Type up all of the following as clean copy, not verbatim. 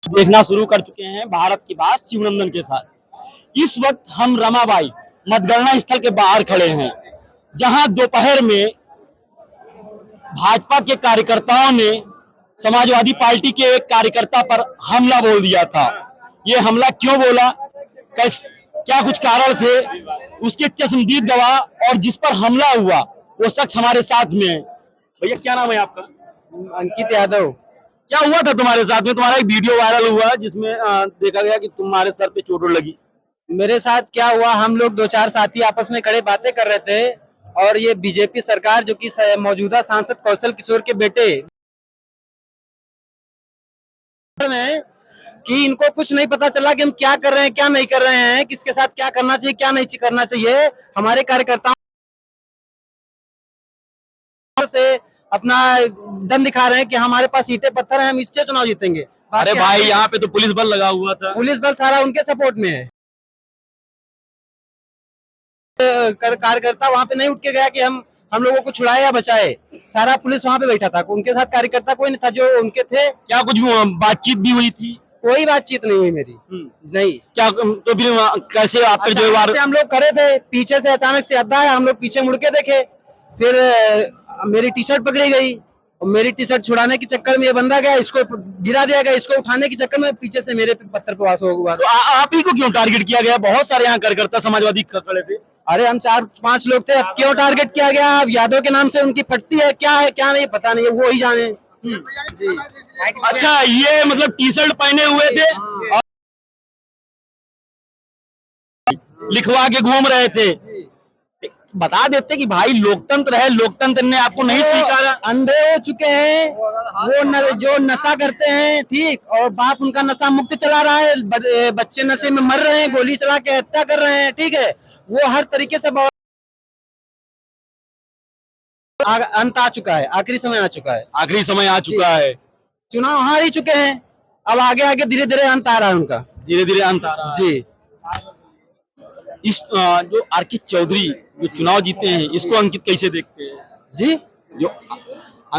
देखना शुरू कर चुके हैं भारत की बात शिवनंदन के साथ। इस वक्त हम रमाबाई मतगणना स्थल के बाहर खड़े हैं, जहां दोपहर में भाजपा के कार्यकर्ताओं ने समाजवादी पार्टी के एक कार्यकर्ता पर हमला बोल दिया था। ये हमला क्यों बोला, क्या कुछ कारण थे, उसके चश्मदीद गवाह और जिस पर हमला हुआ वो शख्स हमारे साथ में है। भैया क्या नाम है आपका? अंकित यादव। क्या हुआ था तुम्हारे साथ में? तुम्हारा एक वीडियो वायरल हुआ जिसमें देखा गया कि तुम्हारे सर पे चोट लगी। मेरे साथ क्या हुआ, हम लोग दो चार साथी आपस में खड़े बातें कर रहे थे और ये बीजेपी सरकार जो कि मौजूदा सांसद कौशल किशोर के बेटे में कि इनको कुछ नहीं पता चला कि हम क्या कर रहे हैं क्या नहीं कर रहे हैं, किसके साथ क्या करना चाहिए क्या नहीं करना चाहिए। हमारे कार्यकर्ताओं से अपना दम दिखा रहे हैं कि हमारे पास ईंटें पत्थर हैं, हम इससे चुनाव जीतेंगे। अरे भाई, यहाँ पे तो पुलिस बल लगा हुआ था। पुलिस बल सारा उनके सपोर्ट में है। कार्यकर्ता वहां पे नहीं उठ के गया कि हम लोगों को छुड़ाए या बचाए। सारा पुलिस वहां पे बैठा था, उनके साथ कार्यकर्ता कोई नहीं था जो उनके थे। क्या कुछ बातचीत भी हुई थी? कोई बातचीत नहीं हुई मेरी। नहीं। क्या तो फिर कैसे आप जो बार हम लोग खड़े थे, पीछे से अचानक से अड्डा है, हम लोग पीछे मुड़ के देखे, फिर मेरी टी शर्ट पकड़ी गई और मेरी टी शर्ट छुड़ाने के चक्कर में ये बंदा गया, इसको गिरा दिया गया, इसको उठाने के चक्कर में पीछे से मेरे पत्थर प्रवास हुआ। तो आप ही को क्यों टारगेट किया गया? बहुत सारे यहाँ कार्यकर्ता समाजवादी खड़े थे। अरे हम 4-5 लोग थे, अब क्यों टारगेट किया गया? अब यादव के नाम से उनकी फटती है, क्या है क्या नहीं पता नहीं, वो ही जाने। जी। अच्छा, ये मतलब टी शर्ट पहने हुए थे और लिखवा के घूम रहे थे। बता देते कि भाई लोकतंत्र है, लोकतंत्र ने आपको नहीं स्वीकारा। अंधे हो चुके हैं वो जो नशा करते हैं, ठीक, और बाप उनका नशा मुक्त चला रहा है, बच्चे नशे में मर रहे हैं, गोली चला के हत्या कर रहे हैं, ठीक है, वो हर तरीके से अंत आ चुका है, आखिरी समय आ चुका है। आखिरी समय आ चुका है। चुनाव हार ही चुके हैं, अब आगे आगे धीरे धीरे अंत आ रहा है उनका, धीरे धीरे अंत आ रहा है। जी। इस जो आर.के. चौधरी जो चुनाव जीते हैं, इसको अंकित कैसे देखते हैं? जी, जो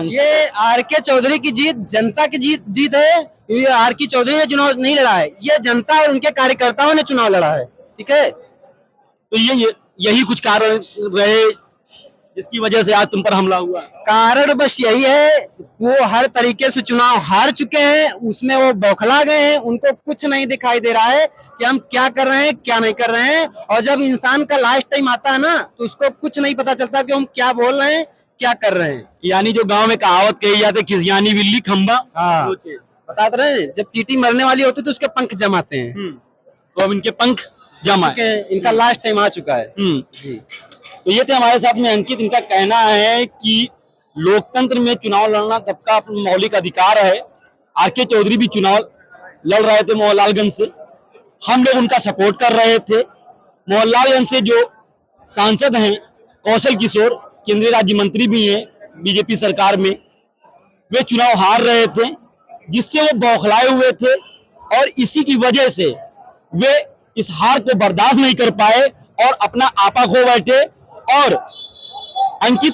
ये आर.के. चौधरी की जीत जनता की जीत है। ये आर.के. चौधरी ने चुनाव नहीं लड़ा है, ये जनता और उनके कार्यकर्ताओं ने चुनाव लड़ा है, ठीक है। तो यही कुछ कारण रहे जिसकी वजह से आज तुम पर हमला हुआ? कारण बस यही है, वो हर तरीके से चुनाव हार चुके हैं, उसमें वो बौखला गए हैं, उनको कुछ नहीं दिखाई दे रहा है कि हम क्या कर रहे हैं क्या नहीं कर रहे हैं। और जब इंसान का लास्ट टाइम आता है ना, तो उसको कुछ नहीं पता चलता कि हम क्या बोल रहे हैं क्या कर रहे हैं। यानी जो गांव में कहावत कही जाती है, खिसियानी बिल्ली खंबा। हाँ, बताते रहे, जब चींटी मरने वाली होती तो उसके पंख जमाते हैं। तो अब इनके पंख जमा है, इनका लास्ट टाइम आ चुका है। जी। तो ये थे हमारे साथ में अंकित। इनका कहना है कि लोकतंत्र में चुनाव लड़ना सबका मौलिक अधिकार है। आर.के. चौधरी भी चुनाव लड़ रहे थे मोहनलालगंज से, हम लोग उनका सपोर्ट कर रहे थे। मोहनलालगंज से जो सांसद हैं कौशल किशोर, केंद्रीय राज्य मंत्री भी हैं बीजेपी सरकार में, वे चुनाव हार रहे थे, जिससे वो बौखलाए हुए थे और इसी की वजह से वे इस हार को बर्दाश्त नहीं कर पाए और अपना आपा खो बैठे। और अंकित